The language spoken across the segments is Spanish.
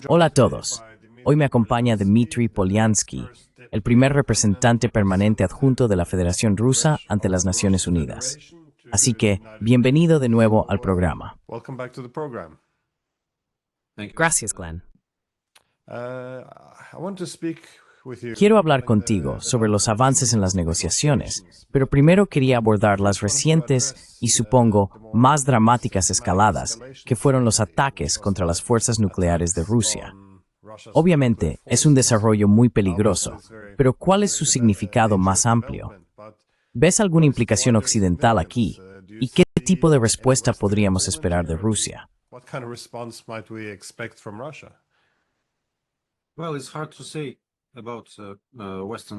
Hola a todos. Hoy me acompaña Dmitry Polyansky, el primer representante permanente adjunto de la Federación Rusa ante las Naciones Unidas. Así que, bienvenido de nuevo al programa. Gracias, Glenn. Quiero hablar contigo sobre los avances en las negociaciones, pero primero quería abordar las recientes y, supongo, más dramáticas escaladas que fueron los ataques contra las fuerzas nucleares de Rusia. Obviamente, es un desarrollo muy peligroso, pero ¿cuál es su significado más amplio? ¿Ves alguna implicación occidental aquí? ¿Y qué tipo de respuesta podríamos esperar de Rusia?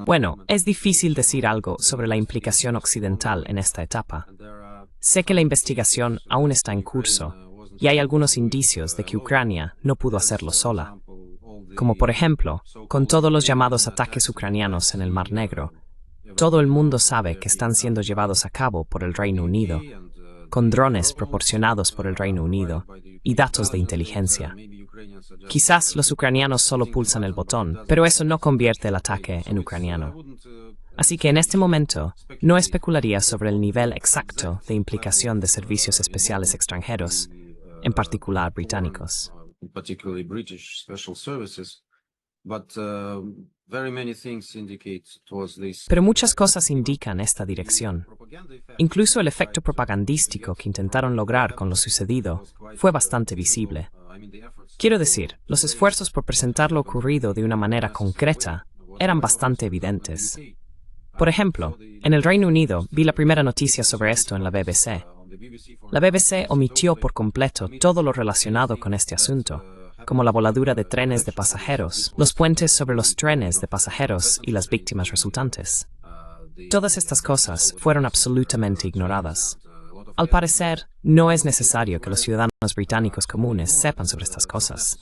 Bueno, es difícil decir algo sobre la implicación occidental en esta etapa. Sé que la investigación aún está en curso y hay algunos indicios de que Ucrania no pudo hacerlo sola. Como por ejemplo, con todos los llamados ataques ucranianos en el Mar Negro, todo el mundo sabe que están siendo llevados a cabo por el Reino Unido, con drones proporcionados por el Reino Unido y datos de inteligencia. Quizás los ucranianos solo pulsan el botón, pero eso no convierte el ataque en ucraniano. Así que en este momento, no especularía sobre el nivel exacto de implicación de servicios especiales extranjeros, en particular británicos. Pero muchas cosas indican esta dirección. Incluso el efecto propagandístico que intentaron lograr con lo sucedido fue bastante visible. Quiero decir, los esfuerzos por presentar lo ocurrido de una manera concreta eran bastante evidentes. Por ejemplo, en el Reino Unido vi la primera noticia sobre esto en la BBC. La BBC omitió por completo todo lo relacionado con este asunto, como la voladura de trenes de pasajeros, los puentes sobre los trenes de pasajeros y las víctimas resultantes. Todas estas cosas fueron absolutamente ignoradas. Al parecer, no es necesario que los ciudadanos británicos comunes sepan sobre estas cosas.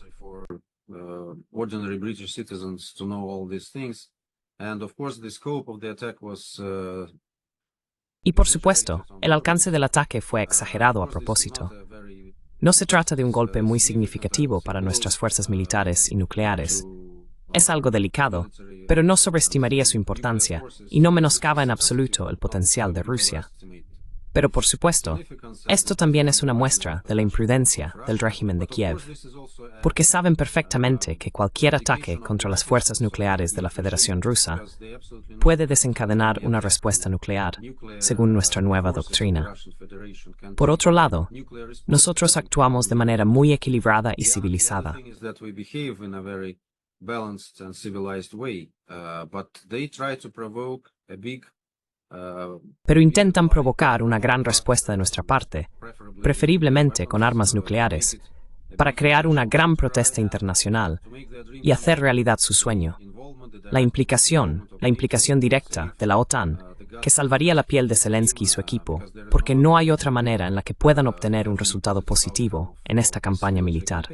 Y por supuesto, el alcance del ataque fue exagerado a propósito. No se trata de un golpe muy significativo para nuestras fuerzas militares y nucleares. Es algo delicado, pero no sobreestimaría su importancia y no menoscaba en absoluto el potencial de Rusia. Pero por supuesto, esto también es una muestra de la imprudencia del régimen de Kiev, porque saben perfectamente que cualquier ataque contra las fuerzas nucleares de la Federación Rusa puede desencadenar una respuesta nuclear, según nuestra nueva doctrina. Por otro lado, nosotros actuamos de manera muy equilibrada y civilizada. Pero intentan provocar una gran respuesta de nuestra parte, preferiblemente con armas nucleares, para crear una gran protesta internacional y hacer realidad su sueño. La implicación directa de la OTAN, que salvaría la piel de Zelensky y su equipo, porque no hay otra manera en la que puedan obtener un resultado positivo en esta campaña militar.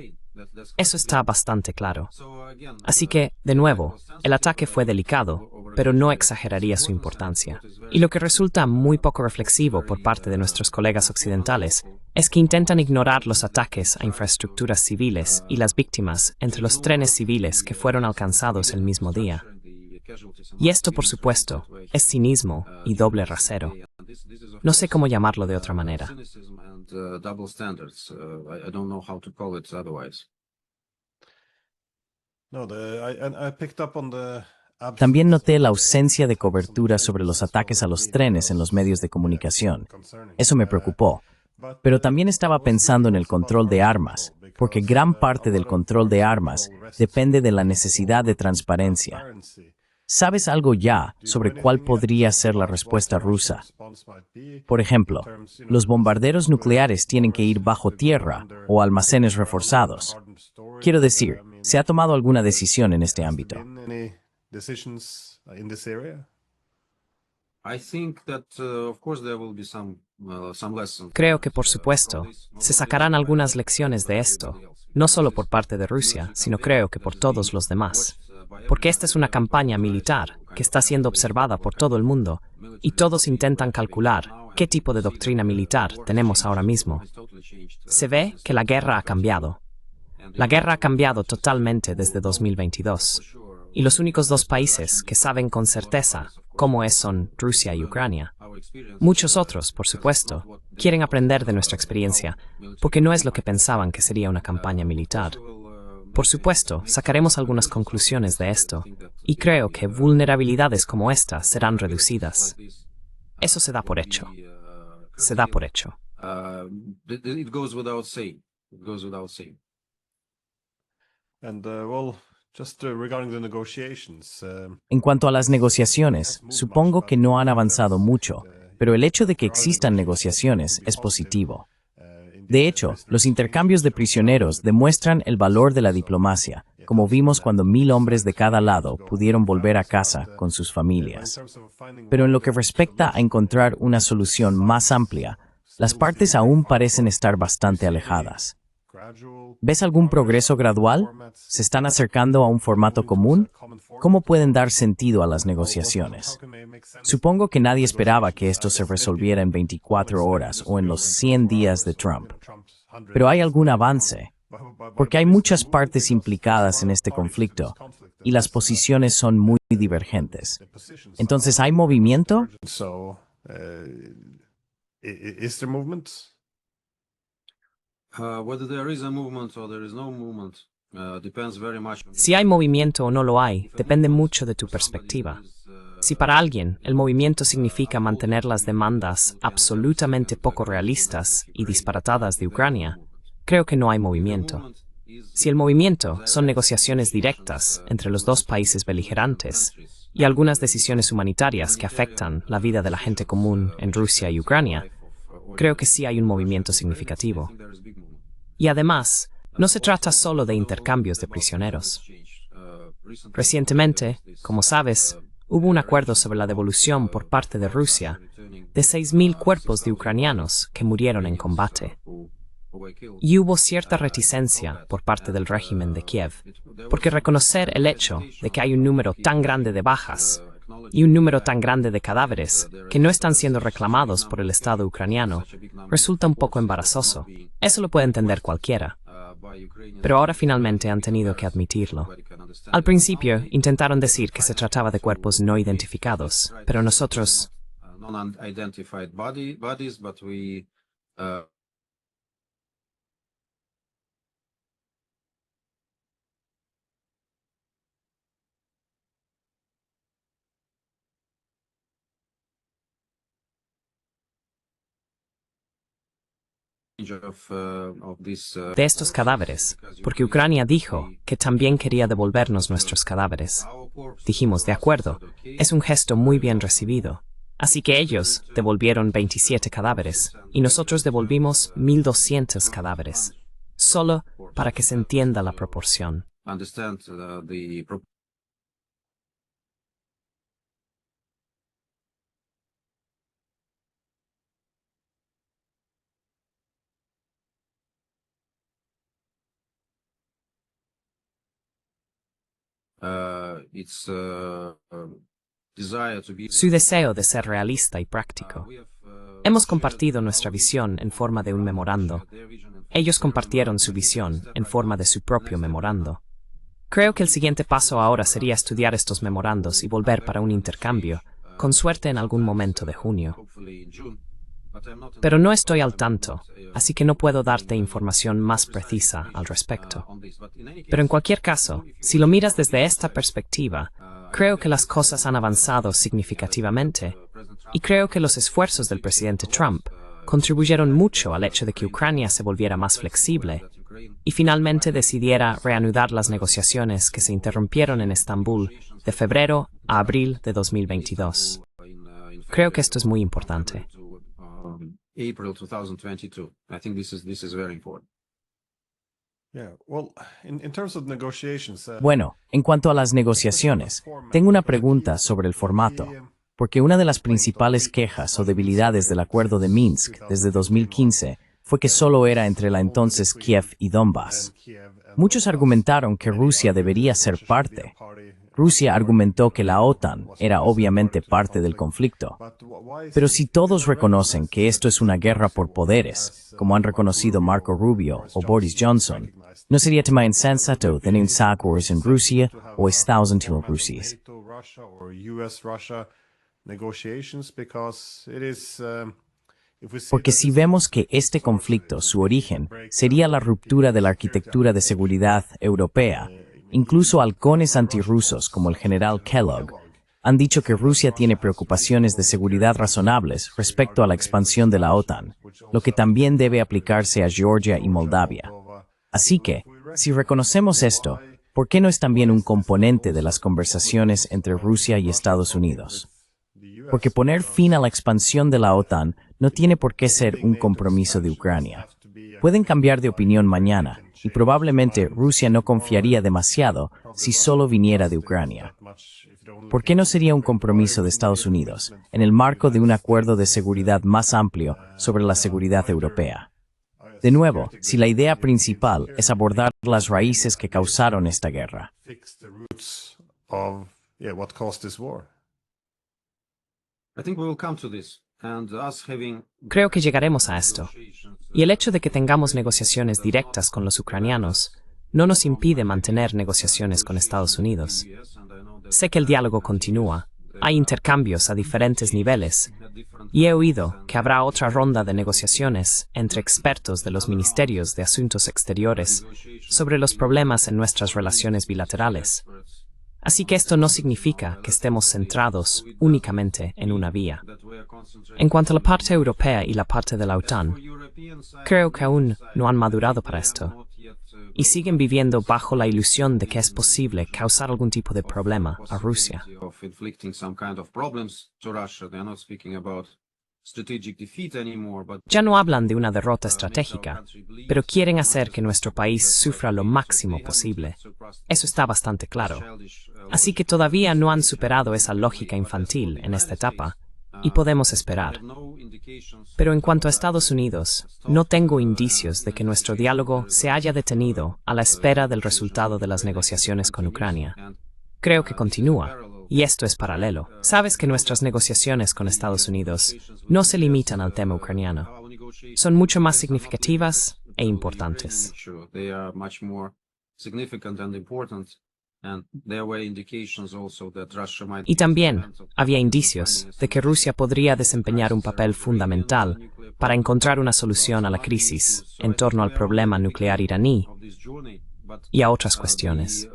Eso está bastante claro. Así que, de nuevo, el ataque fue delicado, pero no exageraría su importancia. Y lo que resulta muy poco reflexivo por parte de nuestros colegas occidentales es que intentan ignorar los ataques a infraestructuras civiles y las víctimas entre los trenes civiles que fueron alcanzados el mismo día. Y esto, por supuesto, es cinismo y doble rasero. No sé cómo llamarlo de otra manera. También noté la ausencia de cobertura sobre los ataques a los trenes en los medios de comunicación. Eso me preocupó. Pero también estaba pensando en el control de armas, porque gran parte del control de armas depende de la necesidad de transparencia. ¿Sabes algo ya sobre cuál podría ser la respuesta rusa? Por ejemplo, los bombarderos nucleares tienen que ir bajo tierra o almacenes reforzados. Quiero decir, ¿se ha tomado alguna decisión en este ámbito? Creo que, por supuesto, se sacarán algunas lecciones de esto, no solo por parte de Rusia, sino creo que por todos los demás. Porque esta es una campaña militar que está siendo observada por todo el mundo y todos intentan calcular qué tipo de doctrina militar tenemos ahora mismo. Se ve que la guerra ha cambiado. La guerra ha cambiado totalmente desde 2022. Y los únicos dos países que saben con certeza cómo es son Rusia y Ucrania. Muchos otros, por supuesto, quieren aprender de nuestra experiencia, porque no es lo que pensaban que sería una campaña militar. Por supuesto, sacaremos algunas conclusiones de esto, y creo que vulnerabilidades como esta serán reducidas. Eso se da por hecho. Se da por hecho. It goes without saying. It goes without saying. And well, just regarding the negotiations. En cuanto a las negociaciones, supongo que no han avanzado mucho, pero el hecho de que existan negociaciones es positivo. De hecho, los intercambios de prisioneros demuestran el valor de la diplomacia, como vimos cuando 1000 hombres de cada lado pudieron volver a casa con sus familias. Pero en lo que respecta a encontrar una solución más amplia, las partes aún parecen estar bastante alejadas. ¿Ves algún progreso gradual? ¿Se están acercando a un formato común? ¿Cómo pueden dar sentido a las negociaciones? Supongo que nadie esperaba que esto se resolviera en 24 horas o en los 100 días de Trump. Pero ¿hay algún avance? Porque hay muchas partes implicadas en este conflicto y las posiciones son muy divergentes. Entonces, ¿hay movimiento? Is there movement? Whether there is a movement or there is no movement depends very much on Si hay movimiento o no lo hay, depende mucho de tu perspectiva. Si para alguien el movimiento significa mantener las demandas absolutamente poco realistas y disparatadas de Ucrania, creo que no hay movimiento. Si el movimiento son negociaciones directas entre los dos países beligerantes y algunas decisiones humanitarias que afectan la vida de la gente común en Rusia y Ucrania, creo que sí hay un movimiento significativo. Y además, no se trata solo de intercambios de prisioneros. Recientemente, como sabes, hubo un acuerdo sobre la devolución por parte de Rusia de 6.000 cuerpos de ucranianos que murieron en combate. Y hubo cierta reticencia por parte del régimen de Kiev, porque reconocer el hecho de que hay un número tan grande de bajas y un número tan grande de cadáveres que no están siendo reclamados por el Estado ucraniano resulta un poco embarazoso. Eso lo puede entender cualquiera. Pero ahora finalmente han tenido que admitirlo. Al principio intentaron decir que se trataba de cuerpos no identificados, pero nosotros... non-identified bodies, but we de estos cadáveres, porque Ucrania dijo que también quería devolvernos nuestros cadáveres. Dijimos, de acuerdo, es un gesto muy bien recibido. Así que ellos devolvieron 27 cadáveres y nosotros devolvimos 1.200 cadáveres, solo para que se entienda la proporción. Su deseo de ser realista y práctico. Hemos compartido nuestra visión en forma de un memorando. Ellos compartieron su visión en forma de su propio memorando. Creo que el siguiente paso ahora sería estudiar estos memorandos y volver para un intercambio, con suerte en algún momento de junio. Pero no estoy al tanto, así que no puedo darte información más precisa al respecto. Pero en cualquier caso, si lo miras desde esta perspectiva, creo que las cosas han avanzado significativamente, y creo que los esfuerzos del presidente Trump contribuyeron mucho al hecho de que Ucrania se volviera más flexible y finalmente decidiera reanudar las negociaciones que se interrumpieron en Estambul de febrero a abril de 2022. Creo que esto es muy importante. April 2022. I think this is very important. Bueno, en cuanto a las negociaciones, tengo una pregunta sobre el formato, porque una de las principales quejas o debilidades del acuerdo de Minsk desde 2015 fue que solo era entre la entonces Kiev y Donbass. Muchos argumentaron que Rusia debería ser parte. Rusia argumentó que la OTAN era obviamente parte del conflicto. Pero si todos reconocen que esto es una guerra por poderes, como han reconocido Marco Rubio o Boris Johnson, No sería tema insensato tener acuerdos en Rusia o Estados Unidos Rusia. NATO, Russia or US-Russia negotiations because it is if we see Porque that si this vemos que este conflicto, su origen, sería la ruptura de la arquitectura de seguridad europea, incluso halcones antirrusos como el general Kellogg han dicho que Rusia tiene preocupaciones de seguridad razonables respecto a la expansión de la OTAN, lo que también debe aplicarse a Georgia y Moldavia. Así que, si reconocemos esto, ¿por qué no es también un componente de las conversaciones entre Rusia y Estados Unidos? Porque poner fin a la expansión de la OTAN no tiene por qué ser un compromiso de Ucrania. Pueden cambiar de opinión mañana, y probablemente Rusia no confiaría demasiado si solo viniera de Ucrania. ¿Por qué no sería un compromiso de Estados Unidos, en el marco de un acuerdo de seguridad más amplio sobre la seguridad europea? De nuevo, si la idea principal es abordar las raíces que causaron esta guerra. fix the roots of what caused this war. I think we will come to this, and us having Creo que llegaremos a esto. Y el hecho de que tengamos negociaciones directas con los ucranianos no nos impide mantener negociaciones con Estados Unidos. Sé que el diálogo continúa, hay intercambios a diferentes niveles, y he oído que habrá otra ronda de negociaciones entre expertos de los ministerios de Asuntos Exteriores sobre los problemas en nuestras relaciones bilaterales. Así que esto no significa que estemos centrados únicamente en una vía. En cuanto a la parte europea y la parte de la OTAN, creo que aún no han madurado para esto, y siguen viviendo bajo la ilusión de que es posible causar algún tipo de problema a Rusia. of inflicting some kind of problems to Russia. They are not speaking about strategic defeat anymore, but Ya no hablan de una derrota estratégica, pero quieren hacer que nuestro país sufra lo máximo posible. Eso está bastante claro. Así que todavía no han superado esa lógica infantil en esta etapa, y podemos esperar. Pero en cuanto a Estados Unidos, no tengo indicios de que nuestro diálogo se haya detenido a la espera del resultado de las negociaciones con Ucrania. Creo que continúa, y esto es paralelo. Sabes que nuestras negociaciones con Estados Unidos no se limitan al tema ucraniano. Son mucho más significativas e importantes. they are much more significant and important, and there were indications also that Russia might Y también había indicios de que Rusia podría desempeñar un papel fundamental para encontrar una solución a la crisis en torno al problema nuclear iraní y a otras cuestiones.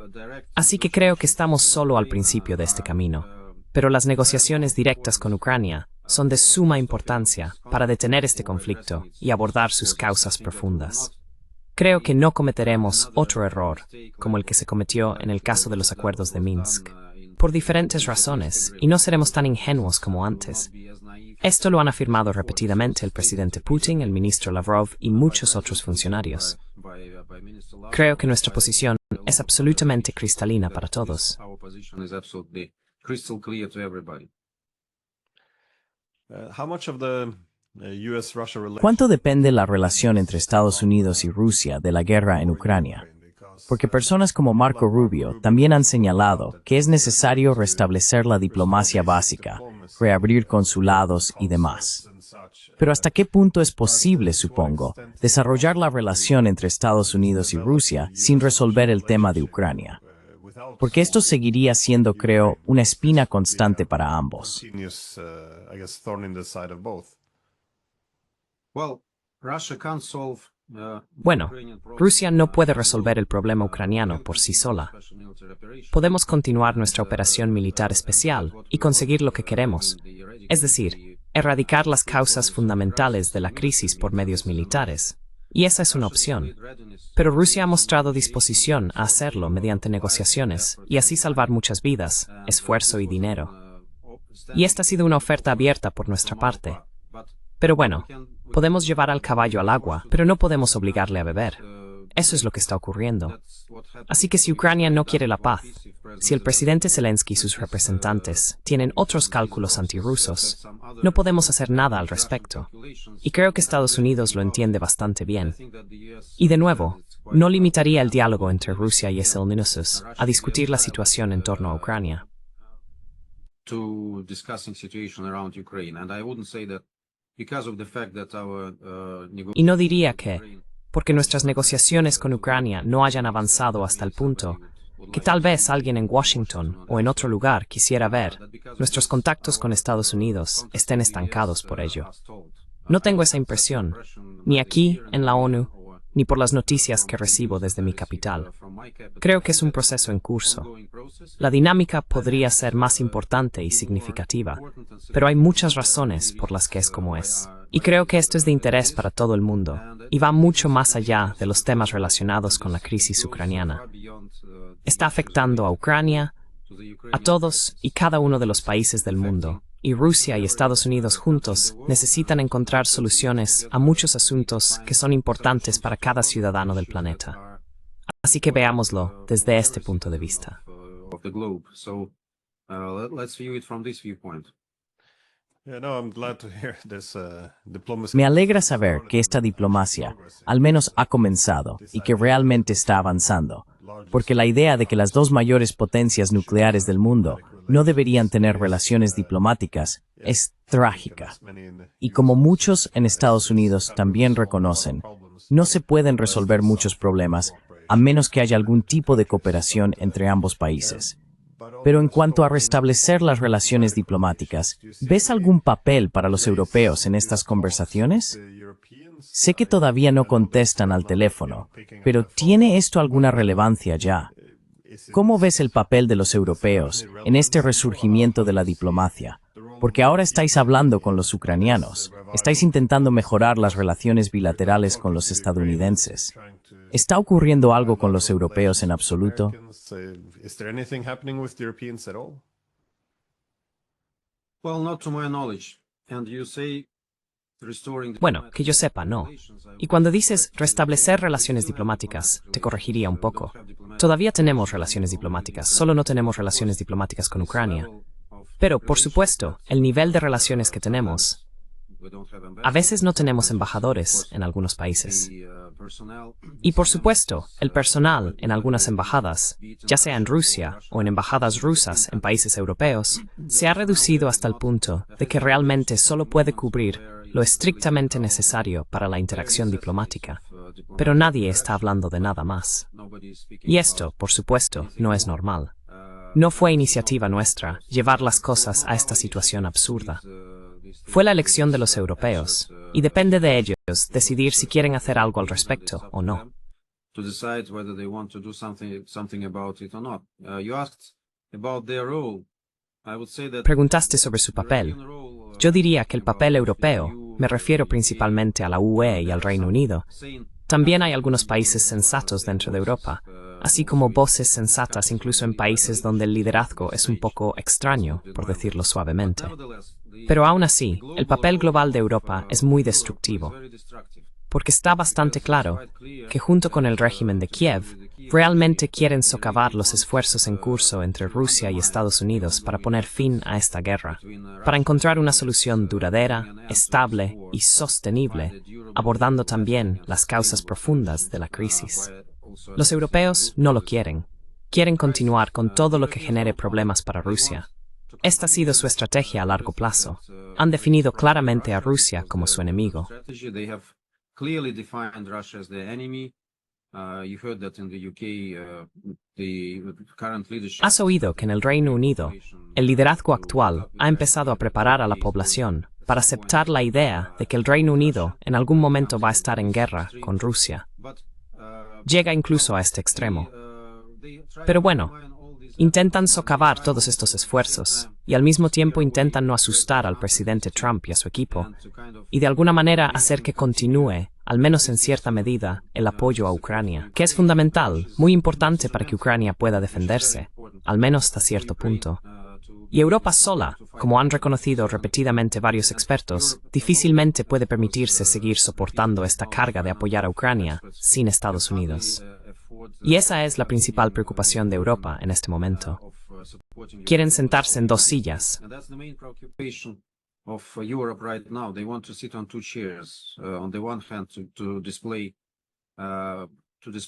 Así que creo que estamos solo al principio de este camino, pero las negociaciones directas con Ucrania son de suma importancia para detener este conflicto y abordar sus causas profundas. Creo que no cometeremos otro error, como el que se cometió en el caso de los acuerdos de Minsk, por diferentes razones, y no seremos tan ingenuos como antes. Esto lo han afirmado repetidamente el presidente Putin, el ministro Lavrov y muchos otros funcionarios. Creo que nuestra posición es absolutamente cristalina para todos. Our position is absolutely crystal clear to everybody. How much of the US-Russia relationship ¿Cuánto depende la relación entre Estados Unidos y Rusia de la guerra en Ucrania? Porque personas como Marco Rubio también han señalado que es necesario restablecer la diplomacia básica, reabrir consulados y demás. Pero ¿hasta qué punto es posible, supongo, desarrollar la relación entre Estados Unidos y Rusia sin resolver el tema de Ucrania? Porque esto seguiría siendo, creo, una espina constante para ambos. continuous, I guess, thorn in the side of both? Well, Russia can't solve Bueno, Rusia no puede resolver el problema ucraniano por sí sola. Podemos continuar nuestra operación militar especial y conseguir lo que queremos, es decir, erradicar las causas fundamentales de la crisis por medios militares. Y esa es una opción. Pero Rusia ha mostrado disposición a hacerlo mediante negociaciones y así salvar muchas vidas, esfuerzo y dinero. Y esta ha sido una oferta abierta por nuestra parte. Pero bueno, podemos llevar al caballo al agua, pero no podemos obligarle a beber. Eso es lo que está ocurriendo. Así que si Ucrania no quiere la paz, si el presidente Zelensky y sus representantes tienen otros cálculos antirrusos, no podemos hacer nada al respecto. Y creo que Estados Unidos lo entiende bastante bien. Y de nuevo, no limitaría el diálogo entre Rusia y Estados Unidos a discutir la situación en torno a Ucrania. to discussing situation around Ukraine, and I wouldn't say that because of the fact that our Y no diría que, porque nuestras negociaciones con Ucrania no hayan avanzado hasta el punto que tal vez alguien en Washington o en otro lugar quisiera ver nuestros contactos con Estados Unidos estén estancados por ello. No tengo esa impresión, ni aquí, en la ONU, ni por las noticias que recibo desde mi capital. Creo que es un proceso en curso. La dinámica podría ser más importante y significativa, pero hay muchas razones por las que es como es. Y creo que esto es de interés para todo el mundo, y va mucho más allá de los temas relacionados con la crisis ucraniana. Está afectando a Ucrania, a todos y cada uno de los países del mundo, y Rusia y Estados Unidos juntos necesitan encontrar soluciones a muchos asuntos que son importantes para cada ciudadano del planeta. Así que veámoslo desde este punto de vista. Me alegra saber que esta diplomacia al menos ha comenzado y que realmente está avanzando, porque la idea de que las dos mayores potencias nucleares del mundo no deberían tener relaciones diplomáticas es trágica. Y como muchos en Estados Unidos también reconocen, no se pueden resolver muchos problemas a menos que haya algún tipo de cooperación entre ambos países. Pero en cuanto a restablecer las relaciones diplomáticas, ¿ves algún papel para los europeos en estas conversaciones? Sé que todavía no contestan al teléfono, pero ¿tiene esto alguna relevancia ya? ¿Cómo ves el papel de los europeos en este resurgimiento de la diplomacia? Porque ahora estáis hablando con los ucranianos, estáis intentando mejorar las relaciones bilaterales con los estadounidenses. ¿Está ocurriendo algo con los europeos en absoluto? Bueno, que yo sepa, no. Y cuando dices restablecer relaciones diplomáticas, te corregiría un poco. Todavía tenemos relaciones diplomáticas, solo no tenemos relaciones diplomáticas con Ucrania. Pero, por supuesto, el nivel de relaciones que tenemos, a veces no tenemos embajadores en algunos países. Y, por supuesto, el personal en algunas embajadas, ya sea en Rusia o en embajadas rusas en países europeos, se ha reducido hasta el punto de que realmente solo puede cubrir lo estrictamente necesario para la interacción diplomática, pero nadie está hablando de nada más. Y esto, por supuesto, no es normal. No fue iniciativa nuestra llevar las cosas a esta situación absurda. Fue la elección de los europeos, y depende de ellos decidir si quieren hacer algo al respecto o no. Preguntaste sobre su papel. Yo diría que el papel europeo, me refiero principalmente a la UE y al Reino Unido. También hay algunos países sensatos dentro de Europa, así como voces sensatas incluso en países donde el liderazgo es un poco extraño, por decirlo suavemente. Pero aún así, el papel global de Europa es muy destructivo, porque está bastante claro que junto con el régimen de Kiev, realmente quieren socavar los esfuerzos en curso entre Rusia y Estados Unidos para poner fin a esta guerra, para encontrar una solución duradera, estable y sostenible, abordando también las causas profundas de la crisis. Los europeos no lo quieren. Quieren continuar con todo lo que genere problemas para Rusia. Esta ha sido su estrategia a largo plazo. Han definido claramente a Rusia como su enemigo. Has oído que en el Reino Unido, el liderazgo actual ha empezado a preparar a la población para aceptar la idea de que el Reino Unido en algún momento va a estar en guerra con Rusia. Llega incluso a este extremo. Pero bueno, intentan socavar todos estos esfuerzos y al mismo tiempo intentan no asustar al presidente Trump y a su equipo y de alguna manera hacer que continúe, al menos en cierta medida, el apoyo a Ucrania, que es fundamental, muy importante para que Ucrania pueda defenderse, al menos hasta cierto punto. Y Europa sola, como han reconocido repetidamente varios expertos, difícilmente puede permitirse seguir soportando esta carga de apoyar a Ucrania sin Estados Unidos. Y esa es la principal preocupación de Europa en este momento. Quieren sentarse en dos sillas.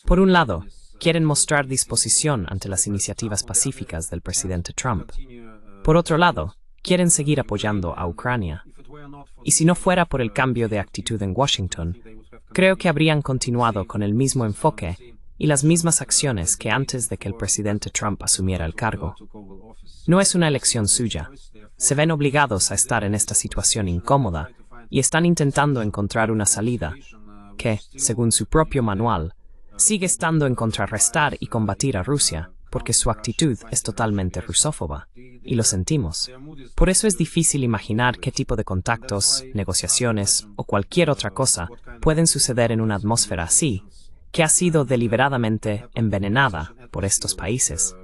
Por un lado, quieren mostrar disposición ante las iniciativas pacíficas del presidente Trump. Por otro lado, quieren seguir apoyando a Ucrania. Y si no fuera por el cambio de actitud en Washington, creo que habrían continuado con el mismo enfoque y las mismas acciones que antes de que el presidente Trump asumiera el cargo. No es una elección suya. Se ven obligados a estar en esta situación incómoda y están intentando encontrar una salida que, según su propio manual, sigue estando en contrarrestar y combatir a Rusia, porque su actitud es totalmente rusófoba, y lo sentimos. Por eso es difícil imaginar qué tipo de contactos, negociaciones o cualquier otra cosa pueden suceder en una atmósfera así, que ha sido deliberadamente envenenada por estos países,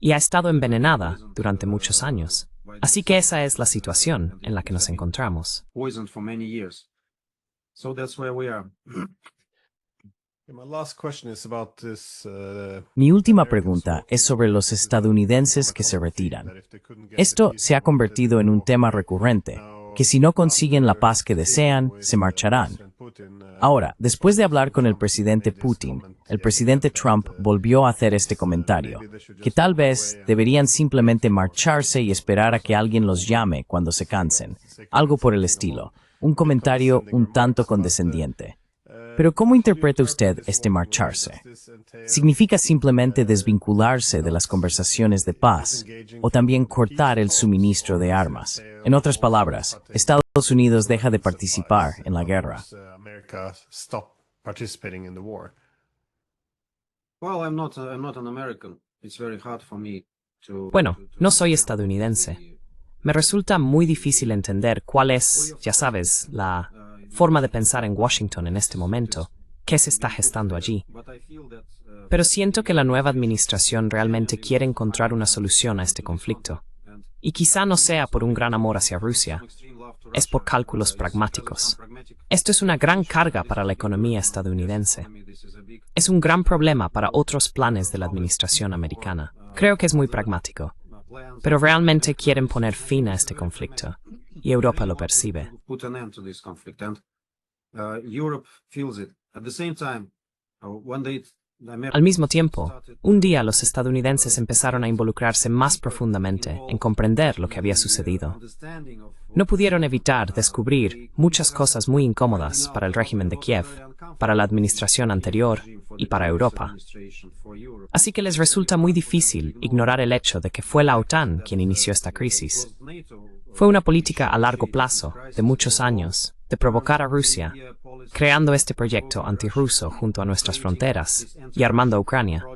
y ha estado envenenada durante muchos años. Así que esa es la situación en la que nos encontramos. Mi última pregunta es sobre los estadounidenses que se retiran. Esto se ha convertido en un tema recurrente, que si no consiguen la paz que desean, se marcharán. Ahora, después de hablar con el presidente Putin, el presidente Trump volvió a hacer este comentario, que tal vez deberían simplemente marcharse y esperar a que alguien los llame cuando se cansen, algo por el estilo, un comentario un tanto condescendiente. Pero ¿cómo interpreta usted este marcharse? ¿Significa simplemente desvincularse de las conversaciones de paz o también cortar el suministro de armas? En otras palabras, Estados Unidos deja de participar en la guerra. Bueno, no soy estadounidense. Me resulta muy difícil entender cuál es, ya sabes, la forma de pensar en Washington en este momento, qué se está gestando allí. Pero siento que la nueva administración realmente quiere encontrar una solución a este conflicto. Y quizá no sea por un gran amor hacia Rusia, es por cálculos pragmáticos. Esto es una gran carga para la economía estadounidense. Es un gran problema para otros planes de la administración americana. Creo que es muy pragmático. Pero realmente quieren poner fin a este conflicto. Y Europa lo percibe. Al mismo tiempo, un día los estadounidenses empezaron a involucrarse más profundamente en comprender lo que había sucedido. No pudieron evitar descubrir muchas cosas muy incómodas para el régimen de Kiev, para la administración anterior y para Europa. Así que les resulta muy difícil ignorar el hecho de que fue la OTAN quien inició esta crisis. Fue una política a largo plazo, de muchos años, de provocar a Rusia, creando este proyecto antirruso junto a nuestras fronteras y armando a Ucrania.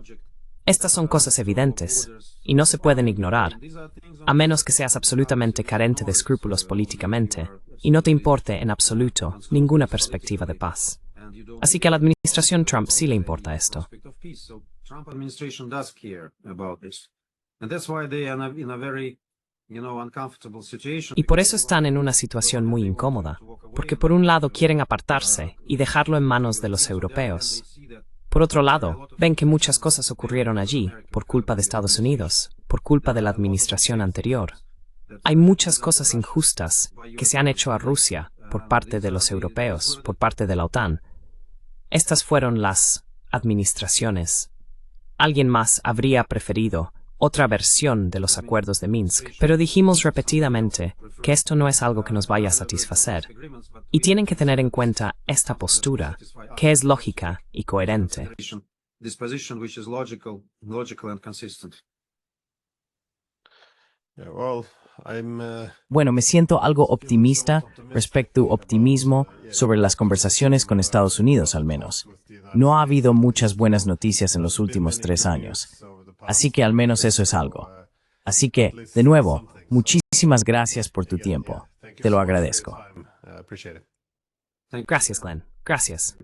Estas son cosas evidentes y no se pueden ignorar, a menos que seas absolutamente carente de escrúpulos políticamente y no te importe en absoluto ninguna perspectiva de paz. Así que a la administración Trump sí le importa esto. Y por eso están en una situación muy incómoda, porque por un lado quieren apartarse y dejarlo en manos de los europeos. Por otro lado, ven que muchas cosas ocurrieron allí por culpa de Estados Unidos, por culpa de la administración anterior. Hay muchas cosas injustas que se han hecho a Rusia por parte de los europeos, por parte de la OTAN. Estas fueron las administraciones. Alguien más habría preferido otra versión de los acuerdos de Minsk, pero dijimos repetidamente que esto no es algo que nos vaya a satisfacer, y tienen que tener en cuenta esta postura, que es lógica y coherente. Bueno, me siento algo optimista respecto a optimismo sobre las conversaciones con Estados Unidos, al menos. No ha habido muchas buenas noticias en los últimos 3 años. Así que al menos eso es algo. Así que, de nuevo, muchísimas gracias por tu tiempo. Te lo agradezco. Gracias, Glenn. Gracias.